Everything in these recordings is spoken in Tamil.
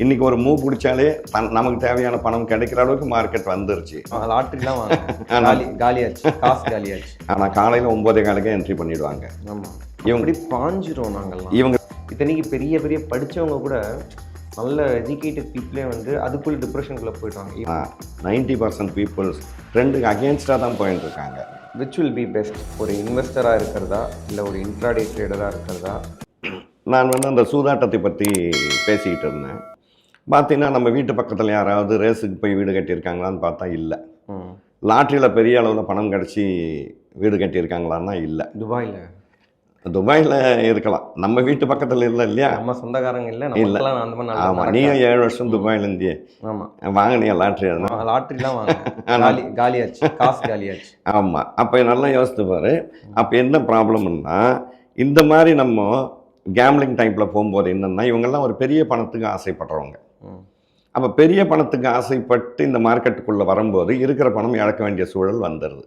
இன்றைக்கி ஒரு மூவ் பிடிச்சாலே நமக்கு தேவையான பணம் கிடைக்கிற அளவுக்கு மார்க்கெட் வந்துருச்சு. லாட்ரிலாம் வாங்க காலியாச்சு, காசு காலியாச்சு. ஆனால் காலையில் 9:15 என்ட்ரி பண்ணிவிடுவாங்க. ஆமாம், இவங்க இப்படி பாஞ்சிரும். நாங்கள்லாம் இவங்க இத்தனைக்கு பெரிய பெரிய படித்தவங்க கூட நல்ல எஜுகேட்டட் பீப்புளே வந்து அதுக்குள்ளே டிப்ரெஷனுக்குள்ளே போயிடுவாங்க. 90% பீப்புள்ஸ் ட்ரெண்டுக்கு அகேன்ஸ்டாக தான் போயிட்டு இருக்காங்க. விச் வில் பி பெஸ்ட், ஒரு இன்வெஸ்டராக இருக்கிறதா இல்லை ஒரு இன்ட்ராடே ட்ரேடராக இருக்கிறதா? நான் வந்து அந்த சூதாட்டத்தை பற்றி பேசிக்கிட்டு இருந்தேன். பார்த்தீங்கன்னா நம்ம வீட்டு பக்கத்தில் யாராவது ரேஸுக்கு போய் வீடு கட்டியிருக்காங்களான்னு பார்த்தா இல்லை. லாட்ரியில் பெரிய அளவில் பணம் கிடச்சி வீடு கட்டியிருக்காங்களான்னா இல்லை. துபாயில் இருக்கலாம், நம்ம வீட்டு பக்கத்தில் இல்லை இல்லையா, நம்ம சொந்தக்காரங்க இல்லை. ஆமாம், நீங்கள் 7 வருஷம் துபாயில் இருந்தியே. ஆமாம், வாங்கினியா லாட்ரி? லாட்ரிலாம் வாங்க காலியாச்சு, காசு காலியாச்சு. ஆமாம், அப்போ நல்லா யோசித்து பாரு. அப்போ என்ன ப்ராப்ளம்னா, இந்த மாதிரி நம்ம கேம்லிங் டைப்பில் போகும்போது என்னென்னா, இவங்கெல்லாம் ஒரு பெரிய பணத்துக்கு ஆசைப்படுறவங்க. அப்போ பெரிய பணத்துக்கு ஆசைப்பட்டு இந்த மார்க்கெட்டுக்குள்ளே வரும்போது இருக்கிற பணம் இழக்க வேண்டிய சூழல் வந்துடுது.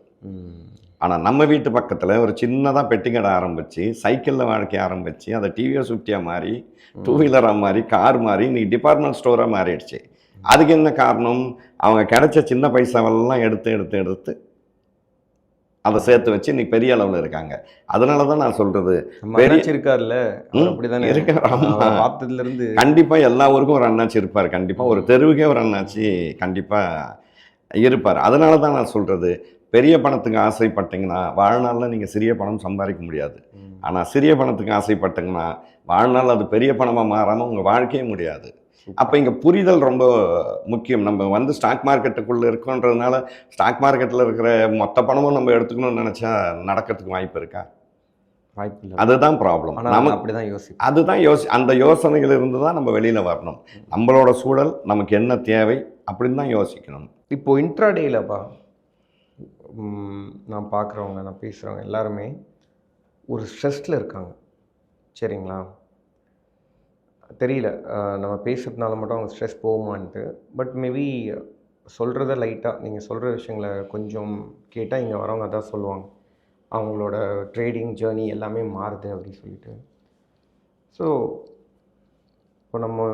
ஆனால் நம்ம வீட்டு பக்கத்தில் ஒரு சின்னதாக பெட்டி கடை ஆரம்பித்து, சைக்கிளில் வாழ்க்கையை ஆரம்பித்து, அதை டிவிஎஸ் 50 மாறி, 2 வீலராக மாறி, கார் மாறி, இன்றைக்கி டிபார்ட்மெண்ட் ஸ்டோராக மாறிடுச்சு. அதுக்கு என்ன காரணம்? அவங்க கிடைச்ச சின்ன பைசாவெல்லாம் எடுத்து அதை சேர்த்து வச்சு இன்னைக்கு பெரிய அளவில் இருக்காங்க. அதனால தான் நான் சொல்கிறது, இருக்கார்ல பார்த்ததுலேருந்து கண்டிப்பாக எல்லா ஊருக்கும் ஒரு அண்ணாச்சி இருப்பார். கண்டிப்பாக ஒரு தெருவுக்கே ஒரு அண்ணாச்சி கண்டிப்பாக இருப்பார். அதனால தான் நான் சொல்கிறது, பெரிய பணத்துக்கு ஆசைப்பட்டீங்கன்னா வாழ்நாளில் நீங்கள் சிறிய பணம் சம்பாதிக்க முடியாது. ஆனால் சிறிய பணத்துக்கு ஆசைப்பட்டீங்கன்னா வாழ்நாள் அது பெரிய பணமாக மாறாமல் உங்கள் வாழ்க்கையே முடியாது. அப்போ இங்கே புரிதல் ரொம்ப முக்கியம். நம்ம வந்து ஸ்டாக் மார்க்கெட்டுக்குள்ளே இருக்கோன்றதுனால ஸ்டாக் மார்க்கெட்டில் இருக்கிற மொத்த பணமும் நம்ம எடுத்துக்கணும்னு நினச்சா நடக்கிறதுக்கு வாய்ப்பு இருக்கா? வாய்ப்பு இல்லை. அதுதான் ப்ராப்ளம். நம்ம அப்படி தான் அதுதான் அந்த யோசனைகள் இருந்து தான் நம்ம வெளியில் வரணும். நம்மளோட சூழல் நமக்கு என்ன தேவை அப்படின்னு தான் யோசிக்கணும். இப்போது இன்ட்ராடேலப்பா நான் பார்க்குறவங்க, நான் பேசுகிறவங்க எல்லாருமே ஒரு ஸ்ட்ரெஸ்ஸில் இருக்காங்க. சரிங்களா? தெரியல நம்ம பேசுகிறதுனால மட்டும் அவங்க ஸ்ட்ரெஸ் போகுமான்ட்டு. பட் மேபி சொல்கிறத லைட்டாக நீங்கள் சொல்கிற விஷயங்களை கொஞ்சம் கேட்டால் இங்கே வரவங்க அதான் சொல்லுவாங்க, அவங்களோட ட்ரேடிங் ஜேர்னி எல்லாமே மாறுது அப்படின்னு சொல்லிட்டு. ஸோ இப்போ நம்ம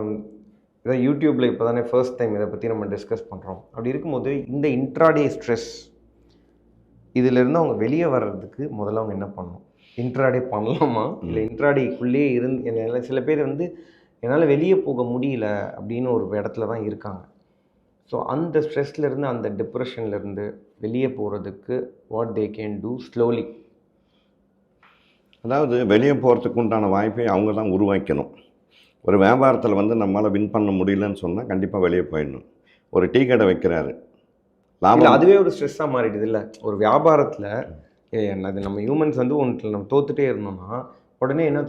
இதை யூடியூப்பில் இப்போ தானே ஃபர்ஸ்ட் டைம் இதை பற்றி நம்ம டிஸ்கஸ் பண்ணுறோம். அப்படி இருக்கும்போது இந்த இன்ட்ராடே ஸ்ட்ரெஸ் இதிலேருந்து அவங்க வெளியே வர்றதுக்கு முதல்ல அவங்க என்ன பண்ணணும்? இன்ட்ராடே பண்ணலாமா இல்லை இன்ட்ராடேக்குள்ளேயே என்னால் சில பேர் வந்து என்னால் வெளியே போக முடியல அப்படின்னு ஒரு இடத்துல தான் இருக்காங்க. ஸோ அந்த ஸ்ட்ரெஸ்லேருந்து, அந்த டிப்ரெஷன்லேருந்து வெளியே போகிறதுக்கு what they can do slowly? அதாவது வெளியே போகிறதுக்கு உண்டான வாய்ப்பை அவங்க தான் உருவாக்கணும். ஒரு வியாபாரத்தில் வந்து நம்மளால் வின் பண்ண முடியலன்னு சொன்னால் கண்டிப்பாக வெளியே போயிடணும். ஒரு டீ கடை வைக்கிறாரு, லாபம், அதுவே ஒரு ஸ்ட்ரெஸ்ஸாக மாறிடுது இல்லை? ஒரு வியாபாரத்தில் அது நம்ம ஹியூமன்ஸ் வந்து ஒன்றில் நம்ம தோத்துட்டே இருந்தோம்னா உடனே என்ன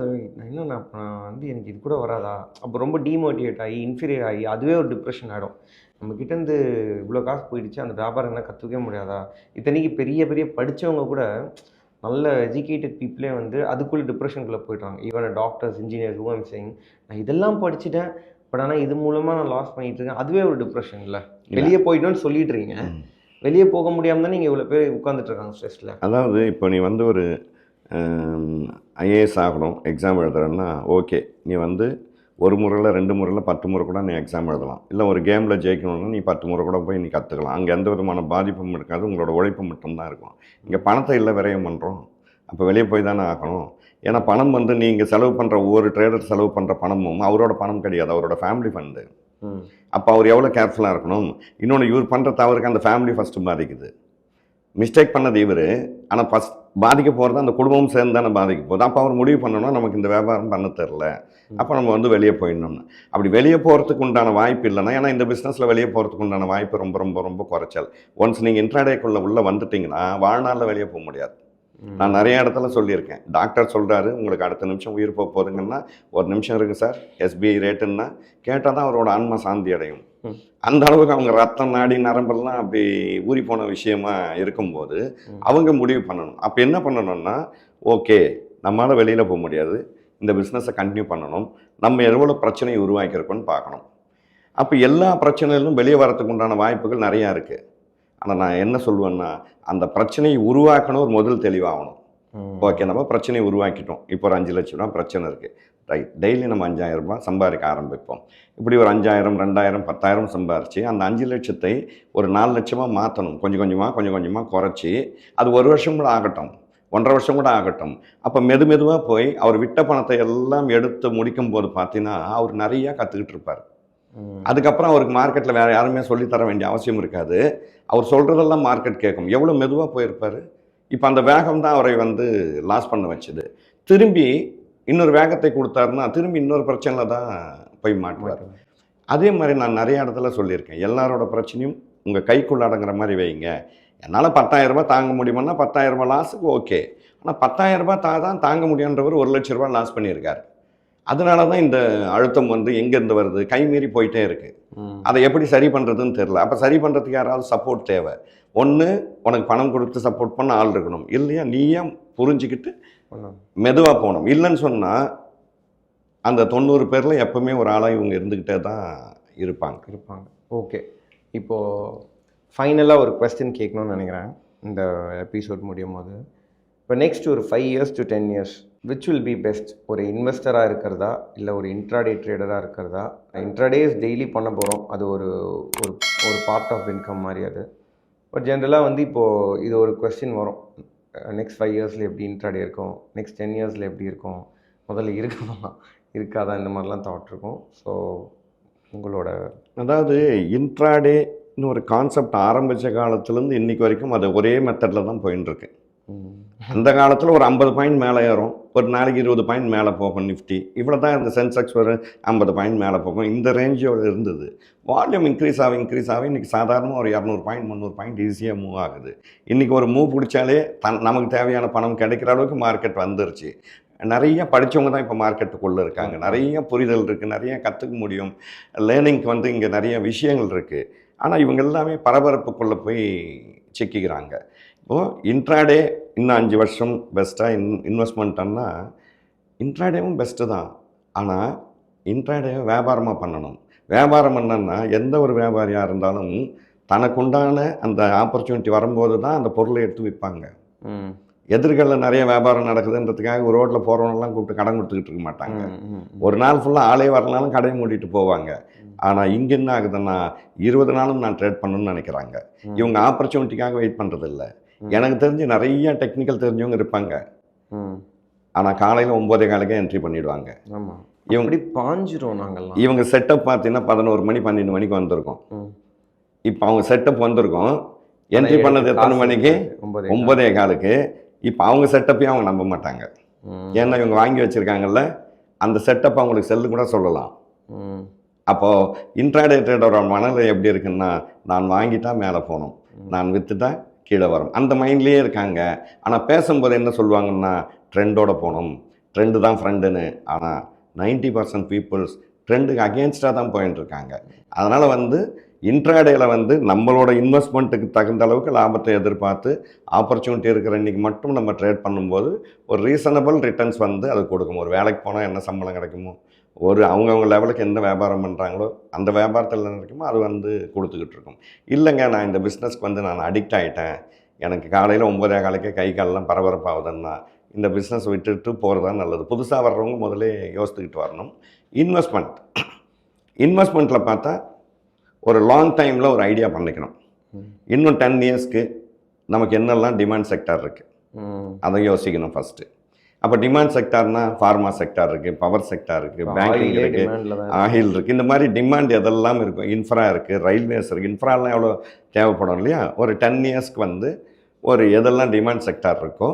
நான் வந்து எனக்கு இது கூட வராதா, அப்போ ரொம்ப டிமோட்டிவேட் ஆகி இன்ஃபீரியர் ஆகி அதுவே ஒரு டிப்ரெஷன் ஆகிடும். நம்மக்கிட்டேருந்து இவ்வளோ காசு போயிடுச்சு, அந்த வியாபாரம் என்ன கற்றுக்கவே முடியாதா? இத்தனைக்கு பெரிய பெரிய படித்தவங்க கூட நல்ல எஜுகேட்டட் பீப்புளே வந்து அதுக்குள்ளே டிப்ரெஷனுக்குள்ளே போய்ட்றாங்க. Even doctors, engineers, who I'm saying, நான் இதெல்லாம் படிச்சுட்டேன், பட் ஆனால் இது மூலமாக நான் லாஸ் பண்ணிகிட்டு இருக்கேன். அதுவே ஒரு டிப்ரெஷன் இல்லை? வெளியே போயிட்டோன்னு சொல்லிடுறீங்க, வெளியே போக முடியாமல் தான் நீங்கள் இவ்வளோ பேர் உட்காந்துட்ருக்காங்க ஸ்ட்ரெஸ்ஸில். அதாவது இப்போ நீ வந்து ஒரு ஐஏஎஸ் ஆகணும், எக்ஸாம் எழுதுறேன்னா ஓகே, நீ வந்து ஒரு முறையில் 2 முறையில் 10 முறை கூட நீ எக்ஸாம் எழுதலாம். இல்லை ஒரு கேமில் ஜெயிக்கணும்னா நீ 10 முறை கூட போய் நீ கற்றுக்கலாம். அங்கே எந்த விதமான பாதிப்பும் இருக்காது, உங்களோட உழைப்பு மட்டும்தான் இருக்கும். இங்கே பணத்தை இல்லை விரயம் பண்ணுறோம், அப்போ வெளியே போய் தானே ஆகணும். ஏன்னா பணம் வந்து நீங்கள் செலவு பண்ணுற ஒவ்வொரு ட்ரேடர் செலவு பண்ணுற பணமும் அவரோட பணம் கிடையாது, அவரோட ஃபேமிலி ஃபண்டு. அப்போ அவர் எவ்வளோ கேர்ஃபுல்லாக இருக்கணும். இன்னொன்று, இவர் பண்ணுற தவறுக்கு அந்த ஃபேமிலி ஃபஸ்ட்டு பாதிக்குது. மிஸ்டேக் பண்ணது இவர், ஆனால் ஃபஸ்ட் பாதிக்க போகிறது அந்த குடும்பமும் சேர்ந்து தானே பாதிக்க போகுது. அப்போ அவர் முடிவு பண்ணணும், நமக்கு இந்த வியாபாரம் பண்ண தெரில, அப்போ நம்ம வந்து வெளியே போயிடணும்னு. அப்படி வெளியே போகிறதுக்கு உண்டான வாய்ப்பு இல்லைன்னா, ஏன்னா இந்த பிஸ்னஸில் வெளியே போகிறதுக்கு உண்டான வாய்ப்பு ரொம்ப ரொம்ப ரொம்ப குறைச்சல். ஒன்ஸ் நீங்கள் இன்ட்ராடேக்குள்ளே உள்ளே வந்துட்டிங்கன்னா வாழ்நாளில் வெளியே போக முடியாது. நான் நிறைய இடத்துல சொல்லியிருக்கேன். டாக்டர் சொல்கிறாரு உங்களுக்கு அடுத்த நிமிஷம் உயிர் போக போகுதுங்கன்னா, ஒரு நிமிஷம் இருக்குது சார், எஸ்பிஐ ரேட்டுன்னா கேட்டால் தான் அவரோட ஆன்மா சாந்தி அடையும். அந்த அளவுக்கு அவங்க ரத்தம், நாடி, நரம்பெல்லாம் அப்படி ஊறி போன விஷயமா இருக்கும்போது அவங்க முடிவு பண்ணணும். அப்போ என்ன பண்ணணும்னா, ஓகே நம்மளால் வெளியில் போக முடியாது, இந்த பிஸ்னஸை கண்டினியூ பண்ணணும், நம்ம எவ்வளோ பிரச்சனையை உருவாக்கியிருக்கோன்னு பார்க்கணும். அப்போ எல்லா பிரச்சனையிலும் வெளியே வரத்துக்கு உண்டான வாய்ப்புகள் நிறையா இருக்குது. ஆனால் நான் என்ன சொல்லுவேன்னா, அந்த பிரச்சனையை உருவாக்கணும் ஒரு முதல் தெளிவாகணும். ஓகே, நம்ம பிரச்சனையை உருவாக்கிட்டோம். இப்போ ஒரு 5 லட்சம் ரூபா பிரச்சனை இருக்குது. ரைட், டெய்லி நம்ம 5,000 ரூபாய் சம்பாதிக்க ஆரம்பிப்போம். இப்படி ஒரு 5,000, 2,000, 10,000 சம்பாரித்து அந்த 5 லட்சத்தை ஒரு 4 லட்சமாக மாற்றணும். கொஞ்சம் கொஞ்சமாக குறைச்சி அது 1 வருஷம் கூட ஆகட்டும், 1.5 வருஷம் கூட ஆகட்டும். அப்போ மெதுவாக போய் அவர் விட்ட பணத்தை எல்லாம் எடுத்து முடிக்கும் போது பார்த்தீங்கன்னா அவர் நிறையா கற்றுக்கிட்டு இருப்பார். அதுக்கப்புறம் அவருக்கு மார்க்கெட்டில் வேறு யாருமே சொல்லித்தர வேண்டிய அவசியம் இருக்காது. அவர் சொல்கிறதெல்லாம் மார்க்கெட் கேட்கும். எவ்வளோ மெதுவாக போயிருப்பார். இப்போ அந்த வேகம் தான் அவரை வந்து லாஸ் பண்ண வச்சுது. திரும்பி இன்னொரு வேகத்தை கொடுத்தாருன்னா திரும்பி இன்னொரு பிரச்சனையில் தான் போய் மாட்டுவார். அதே மாதிரி நான் நிறைய இடத்துல சொல்லியிருக்கேன், எல்லாரோட பிரச்சனையும் உங்கள் கைக்குள்ள அடங்குற மாதிரி வைங்க. என்னால் 10,000 ரூபாய் தாங்க முடியுமான்னா 10,000 ரூபாய் லாஸுக்கு ஓகே. ஆனால் 10,000 ரூபாய் தான் தாங்க முடியுன்றவர் 1 லட்ச ரூபாய் லாஸ் பண்ணியிருக்காரு. அதனால தான் இந்த அழுத்தம் வந்து எங்கேருந்து வருது, கைமீறி போயிட்டே இருக்குது. அதை எப்படி சரி பண்ணுறதுன்னு தெரில. அப்போ சரி பண்ணுறதுக்கு யாராவது சப்போர்ட் தேவை. ஒன்று, உனக்கு பணம் கொடுத்து சப்போர்ட் பண்ண ஆள் இருக்கணும். இல்லையா நீயே புரிஞ்சுக்கிட்டு மெதுவாக போகணும். இல்லைன்னு சொன்னால் அந்த 90 பேரில் எப்பவுமே ஒரு ஆளாக இவங்க இருந்துக்கிட்டே தான் இருப்பாங்க. ஓகே, இப்போது ஃபைனலாக ஒரு கொஸ்டின் கேட்கணும்னு நினைக்கிறேன் இந்த எபிசோட் முடியும் போது. இப்போ நெக்ஸ்ட் ஒரு 5 years to 10 years which will be best? ஒரு இன்வெஸ்டராக இருக்கிறதா, இல்லை ஒரு இன்ட்ராடே ட்ரேடராக இருக்கிறதா? இன்ட்ராடேஸ் டெய்லி பண்ண போகிறோம், அது ஒரு ஒரு ஒரு பார்ட் ஆஃப் இன்கம் மாதிரி அது. பட் ஜென்ரலாக வந்து இப்போது இது ஒரு கொஸ்டின் வரும், நெக்ஸ்ட் 5 yearsல எப்படி இன்ட்ராடே இருக்கும், நெக்ஸ்ட் 10 yearsல எப்படி இருக்கும், முதல்ல இருக்குமா இருக்காதா, இந்த மாதிரிலாம் தாட் இருக்கும். ஸோ உங்களோட அதாவது இன்ட்ராடேன்னு ஒரு கான்செப்ட் ஆரம்பித்த காலத்துலேருந்து இன்றைக்கி வரைக்கும் அது ஒரே மெத்தடில் தான் போயின்னு இருக்கு. அந்த காலத்தில் ஒரு 50 பாயிண்ட் மேலே ஏறும், ஒரு நாளைக்கு 20 பாயிண்ட் மேலே போகும் நிஃப்டி. இவ்வளோ தான் இந்த சென்செக்ஸ் ஒரு 50 பாயிண்ட் மேலே போகும். இந்த ரேஞ்சோடு இருந்தது. வால்யூம் இன்க்ரீஸ் ஆகி இன்றைக்கி சாதாரணமாக ஒரு 200 பாயிண்ட் 300 பாயிண்ட் ஈஸியாக மூவ் ஆகுது. இன்றைக்கி ஒரு மூவ் பிடிச்சாலே நமக்கு தேவையான பணம் கிடைக்கிற அளவுக்கு மார்க்கெட் வந்துருச்சு. நிறைய படித்தவங்க தான் இப்போ மார்க்கெட்டுக்குள்ளே இருக்காங்க. நிறைய புரிதல் இருக்குது, நிறைய கற்றுக்க முடியும். லேர்னிங்க்கு வந்து இங்கே நிறைய விஷயங்கள் இருக்குது. ஆனால் இவங்க எல்லாமே பரபரப்புக்குள்ளே போய் சிக்கிக்கிறாங்க. இப்போது இன்ட்ராடே இன்னும் 5 வருஷம் பெஸ்ட்டாக இன்வெஸ்ட்மெண்ட்டுன்னா இன்ட்ராடேவும் பெஸ்ட்டு தான். ஆனால் இன்ட்ராடேவை வியாபாரமாக பண்ணணும். வியாபாரம் என்னன்னா எந்த ஒரு வியாபாரியாக இருந்தாலும் தனக்குண்டான அந்த ஆப்பர்ச்சுனிட்டி வரும்போது தான் அந்த பொருளை எடுத்து விற்பாங்க. எதிர்களில் நிறைய வியாபாரம் நடக்குதுன்றதுக்காக ஒரு ரோட்டில் போகிறவனெல்லாம் கூப்பிட்டு கடன் கொடுத்துக்கிட்டு இருக்க மாட்டாங்க. ஒரு நாள் ஃபுல்லாக ஆளே வரனாலும் கடையை மூடிட்டு போவாங்க. ஆனால் இங்கே என்ன ஆகுதுன்னா 20 நாளும் நான் ட்ரேட் பண்ணணும்னு நினைக்கிறாங்க. இவங்க ஆப்பர்ச்சுனிட்டிக்காக வெயிட் பண்ணுறதில்ல. எனக்கு தெரிஞ்சு நிறைய டெக்னிக்கல் தெரிஞ்சவங்க இருப்பாங்க. ஆனால் காலையில் 9:15 என்ட்ரி பண்ணிவிடுவாங்க. இவங்க பாஞ்சிரும். நாங்கள்லாம் இவங்க செட்டப் பார்த்தீங்கன்னா 11 மணி 12 மணிக்கு வந்திருக்கோம். இப்போ அவங்க செட்டப் வந்திருக்கோம், என்ட்ரி பண்ணது எத்தனை மணிக்கு? 9:15க்கு. இப்போ அவங்க செட்டப்பையும் அவங்க நம்ப மாட்டாங்க. ஏன்னா இவங்க வாங்கி வச்சுருக்காங்கல்ல, அந்த செட்டப் அவங்களுக்கு செல்லு கூட சொல்லலாம். அப்போது இன்ட்ராடே ட்ரேடரோட மனநிலை எப்படி இருக்குன்னா, நான் வாங்கிட்டா மேலே போகணும், நான் விற்றுட்டா கீழே வரும், அந்த மைண்ட்லேயே இருக்காங்க. ஆனால் பேசும்போது என்ன சொல்லுவாங்கன்னா, ட்ரெண்டோட போகணும், ட்ரெண்டு தான் ஃப்ரெண்டுன்னு. ஆனால் 90% பீப்புள்ஸ் ட்ரெண்டுக்கு அகேன்ஸ்டாக தான் போயின்னு இருக்காங்க. அதனால் வந்து இன்ட்ராடேயில் வந்து நம்மளோட இன்வெஸ்ட்மெண்ட்டுக்கு தகுந்த அளவுக்கு லாபத்தை எதிர்பார்த்து ஆப்பர்ச்சுனிட்டி இருக்கிற இன்றைக்கி மட்டும் நம்ம ட்ரேட் பண்ணும்போது ஒரு ரீசனபிள் ரிட்டர்ன்ஸ் வந்து அது கொடுக்கும். ஒரு வேலைக்கு போனால் என்ன சம்பளம் கிடைக்குமோ, ஒரு அவங்கவுங்க லெவலுக்கு எந்த வியாபாரம் பண்ணுறாங்களோ அந்த வியாபாரத்தில் என்ன கிடைக்குமோ அது வந்து கொடுத்துக்கிட்டு இருக்கும். இல்லைங்க நான் இந்த பிஸ்னஸ்க்கு வந்து நான் அடிக்ட் ஆகிட்டேன், எனக்கு காலையில் 9:15 கை காலெலாம் பரபரப்பாகுதுன்னா இந்த பிஸ்னஸ் விட்டுட்டு போகிறது தான் நல்லது. புதுசாக வர்றவங்க முதலே யோசித்துக்கிட்டு வரணும். இன்வெஸ்ட்மெண்ட்டில் பார்த்தா ஒரு லாங் டைமில் ஒரு ஐடியா பண்ணிக்கணும். இன்னும் 10 இயர்ஸ்க்கு நமக்கு என்னெல்லாம் டிமாண்ட் செக்டார் இருக்குது அதை யோசிக்கணும் ஃபஸ்ட்டு. அப்போ டிமாண்ட் செக்டார்னா ஃபார்மா செக்டார் இருக்குது, பவர் செக்டார் இருக்குது, பேங்கிங் இருக்குது, ஆயில் இருக்குது. இந்த மாதிரி டிமாண்ட் எதெல்லாம் இருக்கும். இன்ஃப்ரா இருக்குது, ரயில்வேஸ் இருக்குது. இன்ஃப்ராலாம் எவ்வளோ தேவைப்படும் இல்லையா? ஒரு 10 இயர்ஸ்க்கு வந்து ஒரு எதெல்லாம் டிமாண்ட் செக்டார் இருக்கோ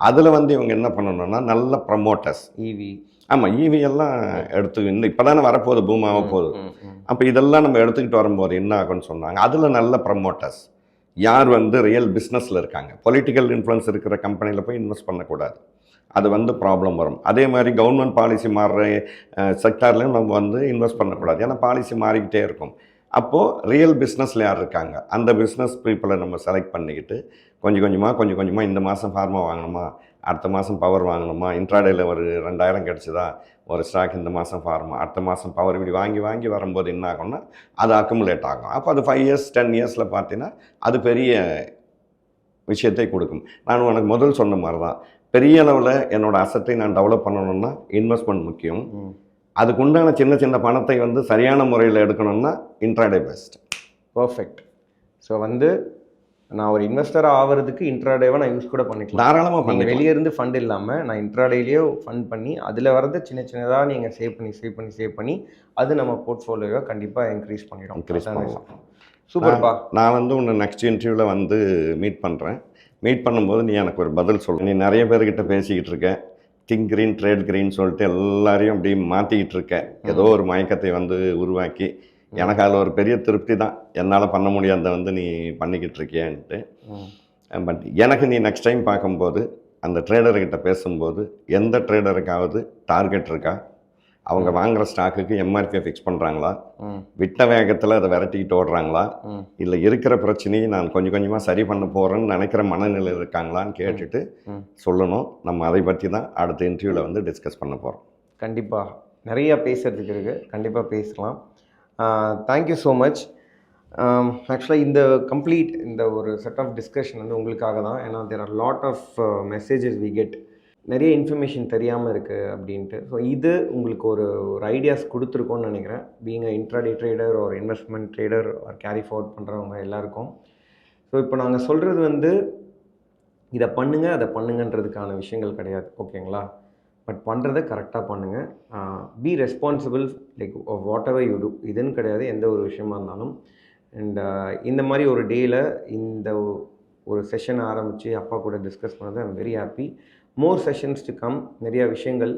அதில் வந்து இவங்க என்ன பண்ணணும்னா நல்ல ப்ரமோட்டர்ஸ், இவி, ஆமாம் இவி எல்லாம் எடுத்துக்கிட்டு இப்போ தானே வரப்போகுது, பூம் ஆக போகுது. அப்போ இதெல்லாம் நம்ம எடுத்துக்கிட்டு வரும்போது என்ன ஆகும்னு சொன்னாங்க, அதில் நல்ல ப்ரமோட்டர்ஸ் யார் வந்து ரியல் பிஸ்னஸில் இருக்காங்க. பொலிட்டிக்கல் இன்ஃப்ளூயன்ஸ் இருக்கிற கம்பெனியில் போய் இன்வெஸ்ட் பண்ணக்கூடாது, அது வந்து ப்ராப்ளம் வரும். அதே மாதிரி கவர்மெண்ட் பாலிசி மாறுற செக்டார்லேயும் நம்ம வந்து இன்வெஸ்ட் பண்ணக்கூடாது, ஏன்னா பாலிசி மாறிக்கிட்டே இருக்கும். அப்போது ரியல் பிஸ்னஸில் யார் இருக்காங்க அந்த பிஸ்னஸ் பீப்புளை நம்ம செலக்ட் பண்ணிக்கிட்டு கொஞ்சம் கொஞ்சமாக இந்த மாதம் ஃபார்மா வாங்கணுமா, அடுத்த மாதம் பவர் வாங்கணுமா, இன்ட்ராடேயில் ஒரு 2000 கிடச்சிதா ஒரு ஸ்டாக், இந்த மாதம் ஃபார்மா, அடுத்த மாதம் பவர், இப்படி வாங்கி வரும்போது என்ன ஆகும்னா அது அக்குமுலேட் ஆகும். அப்போ அது 5 இயர்ஸ் 10 இயர்ஸில் பார்த்தீங்கன்னா அது பெரிய விஷயத்தை கொடுக்கும். நான் உனக்கு முதல் சொன்ன மாதிரி தான், பெரிய அளவில் என்னோட அசட்டை நான் டெவலப் பண்ணணும்னா இன்வெஸ்ட்மெண்ட் முக்கியம். ம். அதுக்கு உண்டான சின்ன சின்ன பணத்தை வந்து சரியான முறையில் எடுக்கணும்னா இன்ட்ராடே பெஸ்ட். பர்ஃபெக்ட். ஸோ வந்து நான் ஒரு இன்வெஸ்டர் ஆகிறதுக்கு இன்ட்ராடேவை நான் யூஸ் கூட பண்ணிக்கலாம். தாராளமாக நீங்கள் பண்ணிக்கலாம். வெளியே இருந்து ஃபண்ட் இல்லாமல் நான் இன்ட்ராடேலேயே ஃபண்ட் பண்ணி அதில் வரது சின்ன சின்னதாக நீங்கள் சேவ் பண்ணி அது நம்ம போர்ட்ஃபோலியோவை கண்டிப்பாக இன்க்ரீஸ் பண்ணிடும். இன்க்ரீஸ் பண்ணலாம். சூப்பர்ப்பா. நான் வந்து உன்னை நெக்ஸ்ட் இன்டர்வியூவில் வந்து மீட் பண்ணுறேன். மீட் பண்ணும்போது நீ எனக்கு ஒரு பதில் சொல்லு. நீ நிறைய பேர்கிட்ட பேசிக்கிட்டு இருக்க, திங்க் க்ரீன் ட்ரேட் க்ரீன் சொல்லிட்டு எல்லாரையும் அப்படி மாற்றிக்கிட்டு இருக்க. ஏதோ ஒரு மயக்கத்தை வந்து உருவாக்கி எனக்கு அதில் ஒரு பெரிய திருப்தி தான், என்னால் பண்ண முடியாத வந்து நீ பண்ணிக்கிட்டு இருக்கியான்ட்டு. பட் எனக்கு நீ நெக்ஸ்ட் டைம் பார்க்கும்போது அந்த ட்ரேடர்கிட்ட பேசும்போது எந்த ட்ரேடருக்காவது டார்கெட் இருக்கா, அவங்க வாங்குகிற ஸ்டாக்குக்கு எம்ஆர்பியை ஃபிக்ஸ் பண்ணுறாங்களா, விட்ட வேகத்தில் அதை விரட்டிக்கிட்டு ஓடுறாங்களா, இல்லை இருக்கிற பிரச்சனையை நான் கொஞ்சம் கொஞ்சமாக சரி பண்ண போகிறேன்னு நினைக்கிற மனநிலை இருக்காங்களான்னு கேட்டுட்டு சொல்லணும். நம்ம அதை பற்றி தான் அடுத்த இன்டர்வியூவில் வந்து டிஸ்கஸ் பண்ண போகிறோம். கண்டிப்பாக நிறையா பேசுகிறதுக்கு இருக்குது, கண்டிப்பாக பேசலாம். Thank you so much. ஆக்சுவலாக இந்த ஒரு செட் ஆஃப் டிஸ்கஷன் வந்து உங்களுக்காக தான். ஏன்னா there are lot of messages we get, நிறைய இன்ஃபர்மேஷன் தெரியாமல் இருக்குது அப்படின்ட்டு. ஸோ இது உங்களுக்கு ஒரு ஐடியாஸ் கொடுத்துருக்கோன்னு நினைக்கிறேன். பீயிங் அ இன்ட்ராடே ட்ரேடர் ஒரு இன்வெஸ்ட்மெண்ட் ட்ரேடர் ஒரு கேரி ஃபார்வர்ட் பண்ணுறவங்க எல்லாருக்கும். ஸோ இப்போ நாங்கள் சொல்கிறது வந்து இதை பண்ணுங்கள் அதை பண்ணுங்கன்றதுக்கான விஷயங்கள் கிடையாது, ஓகேங்களா? பட் பண்ணுறதை கரெக்டாக பண்ணுங்கள். Be responsible like whatever you do. இதுன்னு கிடையாது, எந்த ஒரு விஷயமா இருந்தாலும். அண்ட் இந்த மாதிரி ஒரு டேயில் இந்த ஒரு செஷன் ஆரம்பித்து அப்பா கூட டிஸ்கஸ் பண்ணது I'm very happy. More sessions to come. நிறையா விஷயங்கள்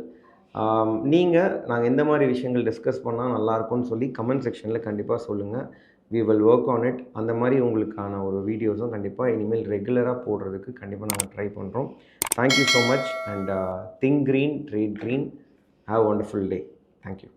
நாங்கள் எந்த மாதிரி விஷயங்கள் டிஸ்கஸ் பண்ணால் நல்லாயிருக்கும்னு சொல்லி கமெண்ட் செக்ஷனில் கண்டிப்பாக சொல்லுங்கள். We will work on it. அந்த மாதிரி உங்களுக்கான ஒரு வீடியோஸும் கண்டிப்பாக இனிமேல் ரெகுலராக போடுறதுக்கு கண்டிப்பாக நாங்கள் ட்ரை பண்ணுறோம். Thank you so much and think green, trade green. Have wonderful day. Thank you.